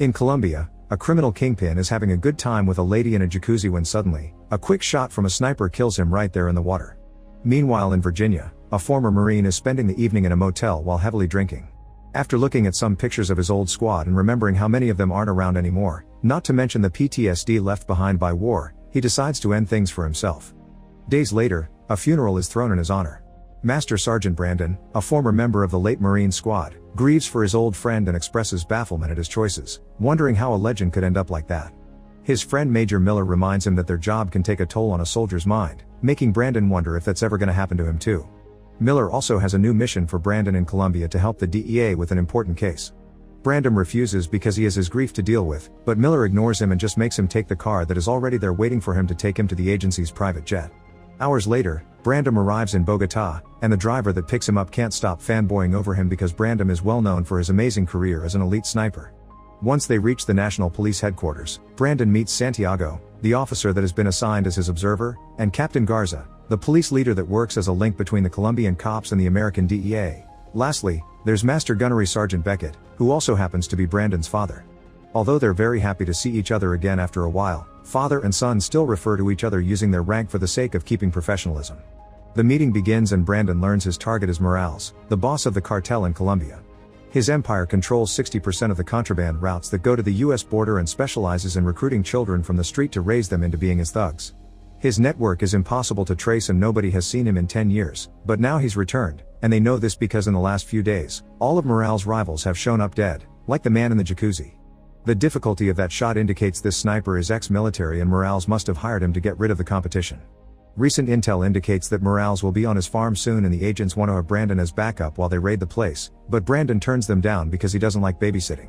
In Colombia, a criminal kingpin is having a good time with a lady in a jacuzzi when suddenly, a quick shot from a sniper kills him right there in the water. Meanwhile in Virginia, a former Marine is spending the evening in a motel while heavily drinking. After looking at some pictures of his old squad and remembering how many of them aren't around anymore, not to mention the PTSD left behind by war, he decides to end things for himself. Days later, a funeral is thrown in his honor. Master Sergeant Brandon, a former member of the late Marine squad, grieves for his old friend and expresses bafflement at his choices, wondering how a legend could end up like that. His friend Major Miller reminds him that their job can take a toll on a soldier's mind, making Brandon wonder if that's ever going to happen to him too. Miller also has a new mission for Brandon in Colombia to help the DEA with an important case. Brandon refuses because he has his grief to deal with, but Miller ignores him and just makes him take the car that is already there waiting for him to take him to the agency's private jet. Hours later, Brandon arrives in Bogota, and the driver that picks him up can't stop fanboying over him because Brandon is well known for his amazing career as an elite sniper. Once they reach the National Police headquarters, Brandon meets Santiago, the officer that has been assigned as his observer, and Captain Garza, the police leader that works as a link between the Colombian cops and the American DEA. Lastly, there's Master Gunnery Sergeant Beckett, who also happens to be Brandon's father. Although they're very happy to see each other again after a while, father and son still refer to each other using their rank for the sake of keeping professionalism. The meeting begins and Brandon learns his target is Morales, the boss of the cartel in Colombia. His empire controls 60% of the contraband routes that go to the US border and specializes in recruiting children from the street to raise them into being his thugs. His network is impossible to trace and nobody has seen him in 10 years, but now he's returned, and they know this because in the last few days, all of Morales' rivals have shown up dead, like the man in the jacuzzi. The difficulty of that shot indicates this sniper is ex-military and Morales must have hired him to get rid of the competition. Recent intel indicates that Morales will be on his farm soon and the agents want to have Brandon as backup while they raid the place, but Brandon turns them down because he doesn't like babysitting.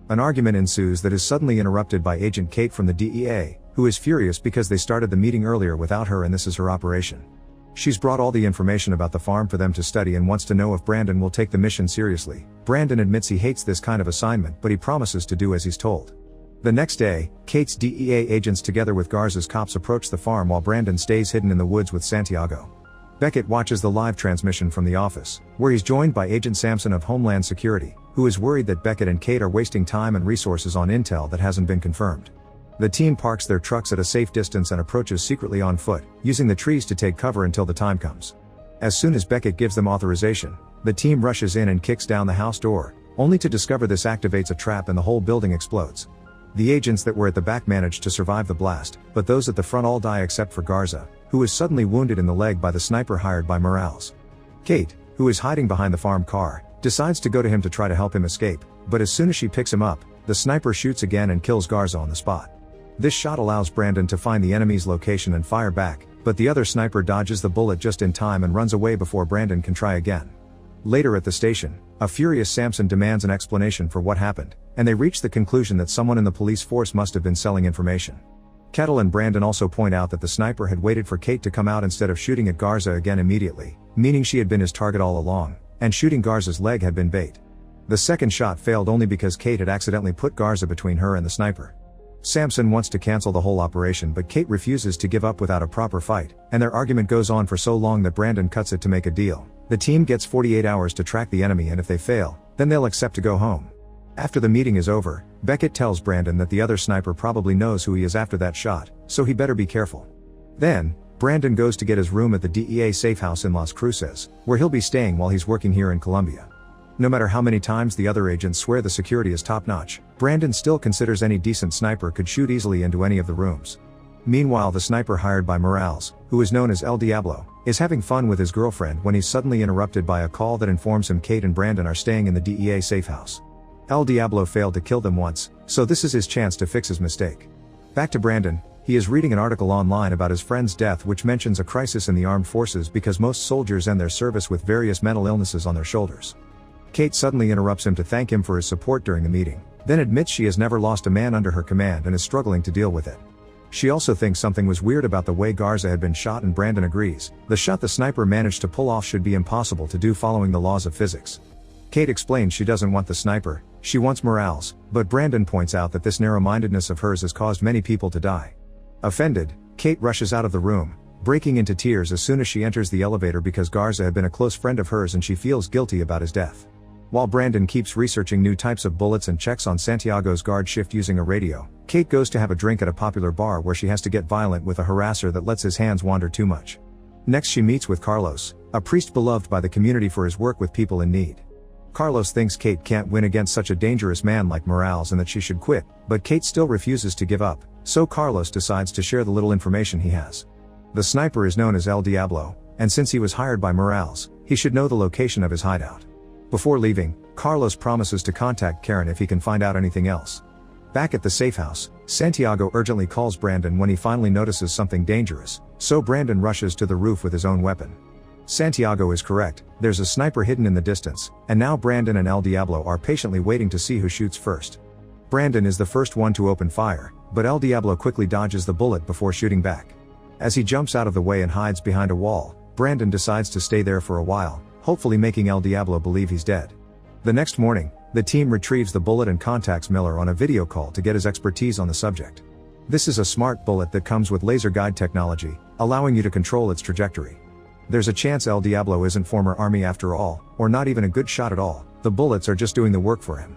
An argument ensues that is suddenly interrupted by Agent Kate from the DEA, who is furious because they started the meeting earlier without her and this is her operation. She's brought all the information about the farm for them to study and wants to know if Brandon will take the mission seriously. Brandon admits he hates this kind of assignment but he promises to do as he's told. The next day, Kate's DEA agents together with Garza's cops approach the farm while Brandon stays hidden in the woods with Santiago. Beckett watches the live transmission from the office, where he's joined by Agent Sampson of Homeland Security, who is worried that Beckett and Kate are wasting time and resources on intel that hasn't been confirmed. The team parks their trucks at a safe distance and approaches secretly on foot, using the trees to take cover until the time comes. As soon as Beckett gives them authorization, the team rushes in and kicks down the house door, only to discover this activates a trap and the whole building explodes. The agents that were at the back manage to survive the blast, but those at the front all die except for Garza, who is suddenly wounded in the leg by the sniper hired by Morales. Kate, who is hiding behind the farm car, decides to go to him to try to help him escape, but as soon as she picks him up, the sniper shoots again and kills Garza on the spot. This shot allows Brandon to find the enemy's location and fire back, but the other sniper dodges the bullet just in time and runs away before Brandon can try again. Later at the station, a furious Sampson demands an explanation for what happened, and they reach the conclusion that someone in the police force must have been selling information. Kettle and Brandon also point out that the sniper had waited for Kate to come out instead of shooting at Garza again immediately, meaning she had been his target all along, and shooting Garza's leg had been bait. The second shot failed only because Kate had accidentally put Garza between her and the sniper. Sampson wants to cancel the whole operation but Kate refuses to give up without a proper fight, and their argument goes on for so long that Brandon cuts it to make a deal. The team gets 48 hours to track the enemy and if they fail, then they'll accept to go home. After the meeting is over, Beckett tells Brandon that the other sniper probably knows who he is after that shot, so he better be careful. Then, Brandon goes to get his room at the DEA safe house in Las Cruces, where he'll be staying while he's working here in Colombia. No matter how many times the other agents swear the security is top-notch, Brandon still considers any decent sniper could shoot easily into any of the rooms. Meanwhile, the sniper hired by Morales, who is known as El Diablo, is having fun with his girlfriend when he's suddenly interrupted by a call that informs him Kate and Brandon are staying in the DEA safe house. El Diablo failed to kill them once, so this is his chance to fix his mistake. Back to Brandon, he is reading an article online about his friend's death which mentions a crisis in the armed forces because most soldiers end their service with various mental illnesses on their shoulders. Kate suddenly interrupts him to thank him for his support during the meeting, then admits she has never lost a man under her command and is struggling to deal with it. She also thinks something was weird about the way Garza had been shot and Brandon agrees. The shot the sniper managed to pull off should be impossible to do following the laws of physics. Kate explains she doesn't want the sniper, she wants Morales, but Brandon points out that this narrow-mindedness of hers has caused many people to die. Offended, Kate rushes out of the room, breaking into tears as soon as she enters the elevator because Garza had been a close friend of hers and she feels guilty about his death. While Brandon keeps researching new types of bullets and checks on Santiago's guard shift using a radio, Kate goes to have a drink at a popular bar where she has to get violent with a harasser that lets his hands wander too much. Next she meets with Carlos, a priest beloved by the community for his work with people in need. Carlos thinks Kate can't win against such a dangerous man like Morales and that she should quit, but Kate still refuses to give up, so Carlos decides to share the little information he has. The sniper is known as El Diablo, and since he was hired by Morales, he should know the location of his hideout. Before leaving, Carlos promises to contact Karen if he can find out anything else. Back at the safe house, Santiago urgently calls Brandon when he finally notices something dangerous, so Brandon rushes to the roof with his own weapon. Santiago is correct, there's a sniper hidden in the distance, and now Brandon and El Diablo are patiently waiting to see who shoots first. Brandon is the first one to open fire, but El Diablo quickly dodges the bullet before shooting back. As he jumps out of the way and hides behind a wall, Brandon decides to stay there for a while, hopefully making El Diablo believe he's dead. The next morning, the team retrieves the bullet and contacts Miller on a video call to get his expertise on the subject. This is a smart bullet that comes with laser guide technology, allowing you to control its trajectory. There's a chance El Diablo isn't former army after all, or not even a good shot at all, the bullets are just doing the work for him.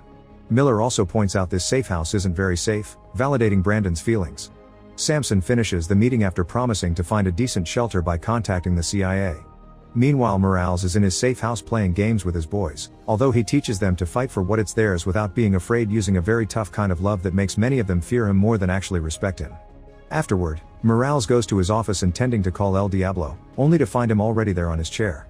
Miller also points out this safe house isn't very safe, validating Brandon's feelings. Samson finishes the meeting after promising to find a decent shelter by contacting the CIA. Meanwhile Morales is in his safe house playing games with his boys, although he teaches them to fight for what it's theirs without being afraid, using a very tough kind of love that makes many of them fear him more than actually respect him. Afterward, Morales goes to his office intending to call El Diablo, only to find him already there on his chair.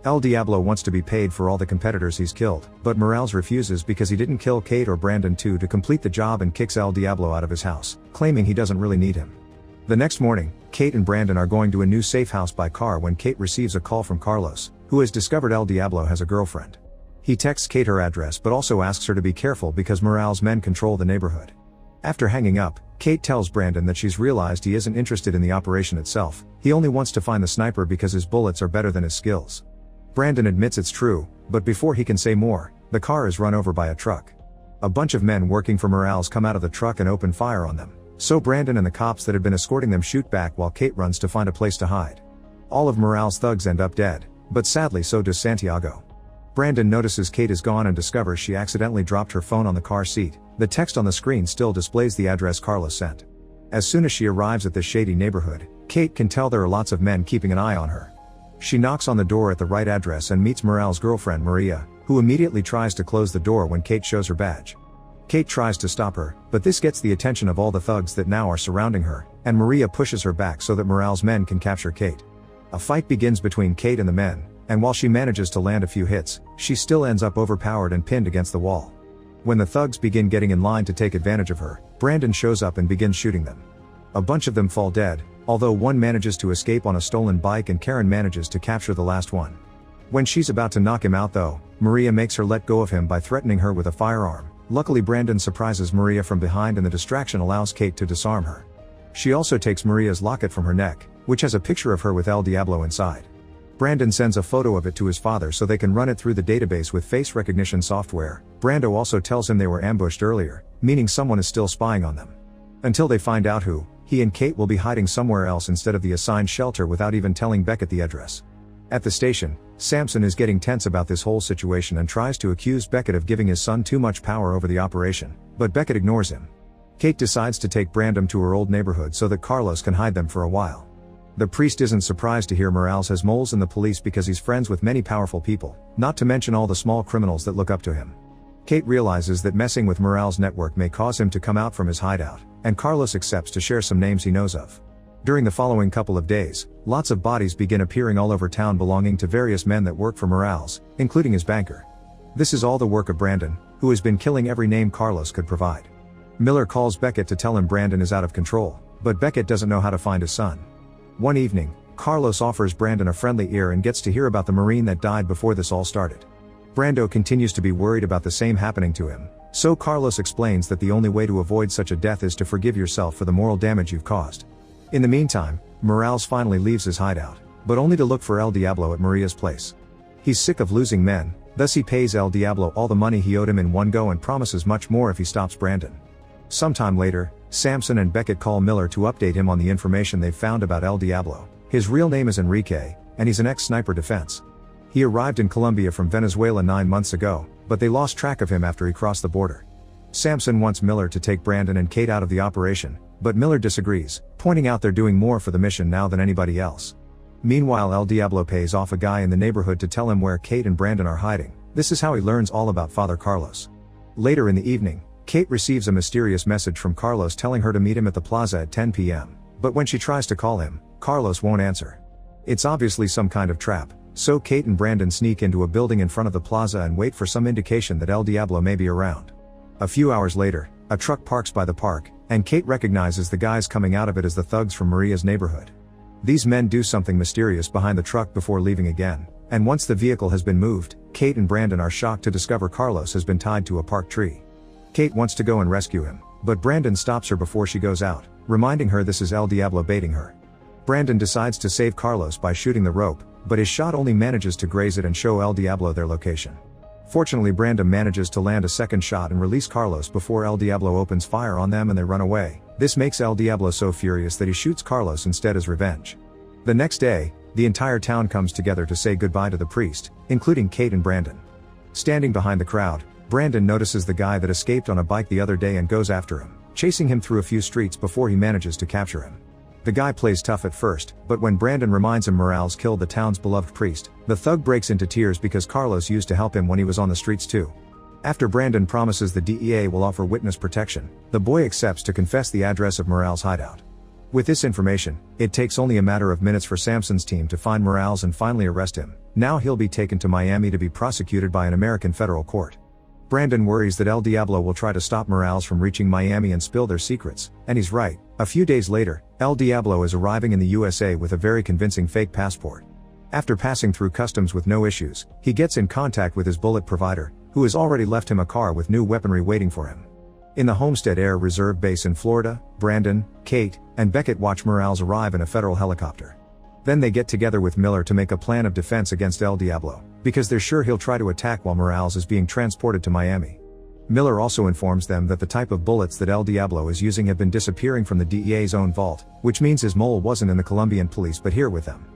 El Diablo wants to be paid for all the competitors he's killed, but Morales refuses because he didn't kill Kate or Brandon too to complete the job and kicks El Diablo out of his house, claiming he doesn't really need him. The next morning, Kate and Brandon are going to a new safe house by car when Kate receives a call from Carlos, who has discovered El Diablo has a girlfriend. He texts Kate her address but also asks her to be careful because Morales' men control the neighborhood. After hanging up, Kate tells Brandon that she's realized he isn't interested in the operation itself, he only wants to find the sniper because his bullets are better than his skills. Brandon admits it's true, but before he can say more, the car is run over by a truck. A bunch of men working for Morales come out of the truck and open fire on them, so Brandon and the cops that had been escorting them shoot back while Kate runs to find a place to hide. All of Morales' thugs end up dead, but sadly so does Santiago. Brandon notices Kate is gone and discovers she accidentally dropped her phone on the car seat. The text on the screen still displays the address Carlos sent. As soon as she arrives at this shady neighborhood, Kate can tell there are lots of men keeping an eye on her. She knocks on the door at the right address and meets Morales' girlfriend Maria, who immediately tries to close the door when Kate shows her badge. Kate tries to stop her, but this gets the attention of all the thugs that now are surrounding her, and Maria pushes her back so that Morales' men can capture Kate. A fight begins between Kate and the men, and while she manages to land a few hits, she still ends up overpowered and pinned against the wall. When the thugs begin getting in line to take advantage of her, Brandon shows up and begins shooting them. A bunch of them fall dead, although one manages to escape on a stolen bike and Karen manages to capture the last one. When she's about to knock him out though, Maria makes her let go of him by threatening her with a firearm. Luckily Brandon surprises Maria from behind and the distraction allows Kate to disarm her. She also takes Maria's locket from her neck, which has a picture of her with El Diablo inside. Brandon sends a photo of it to his father so they can run it through the database with face recognition software. Brando also tells him they were ambushed earlier, meaning someone is still spying on them. Until they find out who, he and Kate will be hiding somewhere else instead of the assigned shelter without even telling Beckett the address. At the station, Samson is getting tense about this whole situation and tries to accuse Beckett of giving his son too much power over the operation, but Beckett ignores him. Kate decides to take Brandon to her old neighborhood so that Carlos can hide them for a while. The priest isn't surprised to hear Morales has moles in the police because he's friends with many powerful people, not to mention all the small criminals that look up to him. Kate realizes that messing with Morales' network may cause him to come out from his hideout, and Carlos accepts to share some names he knows of. During the following couple of days, lots of bodies begin appearing all over town belonging to various men that work for Morales, including his banker. This is all the work of Brandon, who has been killing every name Carlos could provide. Miller calls Beckett to tell him Brandon is out of control, but Beckett doesn't know how to find his son. One evening, Carlos offers Brandon a friendly ear and gets to hear about the Marine that died before this all started. Brando continues to be worried about the same happening to him, so Carlos explains that the only way to avoid such a death is to forgive yourself for the moral damage you've caused. In the meantime, Morales finally leaves his hideout, but only to look for El Diablo at Maria's place. He's sick of losing men, thus he pays El Diablo all the money he owed him in one go and promises much more if he stops Brandon. Sometime later, Samson and Beckett call Miller to update him on the information they've found about El Diablo. His real name is Enrique, and he's an ex-sniper defense. He arrived in Colombia from Venezuela 9 months ago, but they lost track of him after he crossed the border. Samson wants Miller to take Brandon and Kate out of the operation, but Miller disagrees, pointing out they're doing more for the mission now than anybody else. Meanwhile, El Diablo pays off a guy in the neighborhood to tell him where Kate and Brandon are hiding. This is how he learns all about Father Carlos. Later in the evening, Kate receives a mysterious message from Carlos telling her to meet him at the plaza at 10 p.m., but when she tries to call him, Carlos won't answer. It's obviously some kind of trap, so Kate and Brandon sneak into a building in front of the plaza and wait for some indication that El Diablo may be around. A few hours later, a truck parks by the park, and Kate recognizes the guys coming out of it as the thugs from Maria's neighborhood. These men do something mysterious behind the truck before leaving again, and once the vehicle has been moved, Kate and Brandon are shocked to discover Carlos has been tied to a park tree. Kate wants to go and rescue him, but Brandon stops her before she goes out, reminding her this is El Diablo baiting her. Brandon decides to save Carlos by shooting the rope, but his shot only manages to graze it and show El Diablo their location. Fortunately, Brandon manages to land a second shot and release Carlos before El Diablo opens fire on them and they run away. This makes El Diablo so furious that he shoots Carlos instead as revenge. The next day, the entire town comes together to say goodbye to the priest, including Kate and Brandon. Standing behind the crowd, Brandon notices the guy that escaped on a bike the other day and goes after him, chasing him through a few streets before he manages to capture him. The guy plays tough at first, but when Brandon reminds him Morales killed the town's beloved priest, the thug breaks into tears because Carlos used to help him when he was on the streets too. After Brandon promises the DEA will offer witness protection, the boy accepts to confess the address of Morales' hideout. With this information, it takes only a matter of minutes for Samson's team to find Morales and finally arrest him. Now he'll be taken to Miami to be prosecuted by an American federal court. Brandon worries that El Diablo will try to stop Morales from reaching Miami and spill their secrets, and he's right. A few days later, El Diablo is arriving in the USA with a very convincing fake passport. After passing through customs with no issues, he gets in contact with his bullet provider, who has already left him a car with new weaponry waiting for him. In the Homestead Air Reserve Base in Florida, Brandon, Kate, and Beckett watch Morales arrive in a federal helicopter. Then they get together with Miller to make a plan of defense against El Diablo, because they're sure he'll try to attack while Morales is being transported to Miami. Miller also informs them that the type of bullets that El Diablo is using have been disappearing from the DEA's own vault, which means his mole wasn't in the Colombian police but here with them.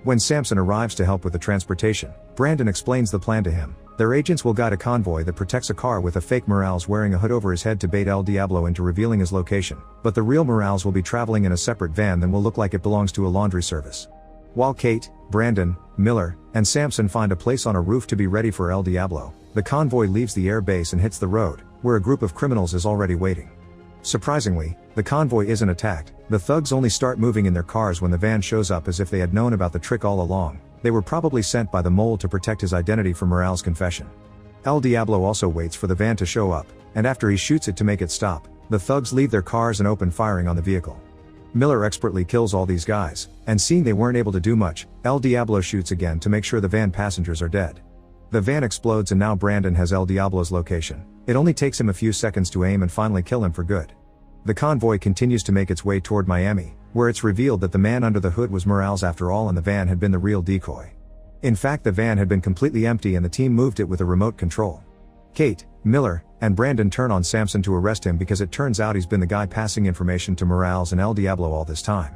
When Samson arrives to help with the transportation, Brandon explains the plan to him. Their agents will guide a convoy that protects a car with a fake Morales wearing a hood over his head to bait El Diablo into revealing his location, but the real Morales will be traveling in a separate van that will look like it belongs to a laundry service. While Kate, Brandon, Miller, and Samson find a place on a roof to be ready for El Diablo, the convoy leaves the air base and hits the road, where a group of criminals is already waiting. Surprisingly, the convoy isn't attacked. The thugs only start moving in their cars when the van shows up, as if they had known about the trick all along. They were probably sent by the mole to protect his identity from Morales' confession. El Diablo also waits for the van to show up, and after he shoots it to make it stop, the thugs leave their cars and open firing on the vehicle. Miller expertly kills all these guys, and seeing they weren't able to do much, El Diablo shoots again to make sure the van passengers are dead. The van explodes and now Brandon has El Diablo's location. It only takes him a few seconds to aim and finally kill him for good. The convoy continues to make its way toward Miami, where it's revealed that the man under the hood was Morales after all and the van had been the real decoy. In fact, the van had been completely empty and the team moved it with a remote control. Kate, Miller, and Brandon turn on Samson to arrest him because it turns out he's been the guy passing information to Morales and El Diablo all this time.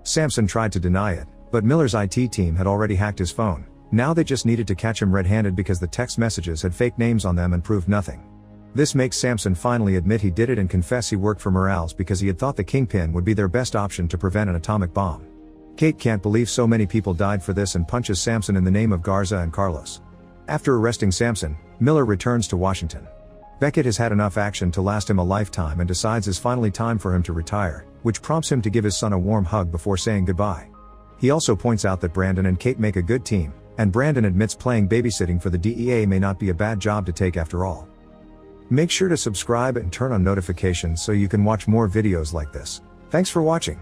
Samson tried to deny it, but Miller's IT team had already hacked his phone. Now they just needed to catch him red-handed because the text messages had fake names on them and proved nothing. This makes Samson finally admit he did it and confess he worked for Morales because he had thought the Kingpin would be their best option to prevent an atomic bomb. Kate can't believe so many people died for this and punches Samson in the name of Garza and Carlos. After arresting Samson, Miller returns to Washington. Beckett has had enough action to last him a lifetime and decides it's finally time for him to retire, which prompts him to give his son a warm hug before saying goodbye. He also points out that Brandon and Kate make a good team, and Brandon admits playing babysitting for the DEA may not be a bad job to take after all. Make sure to subscribe and turn on notifications so you can watch more videos like this. Thanks for watching.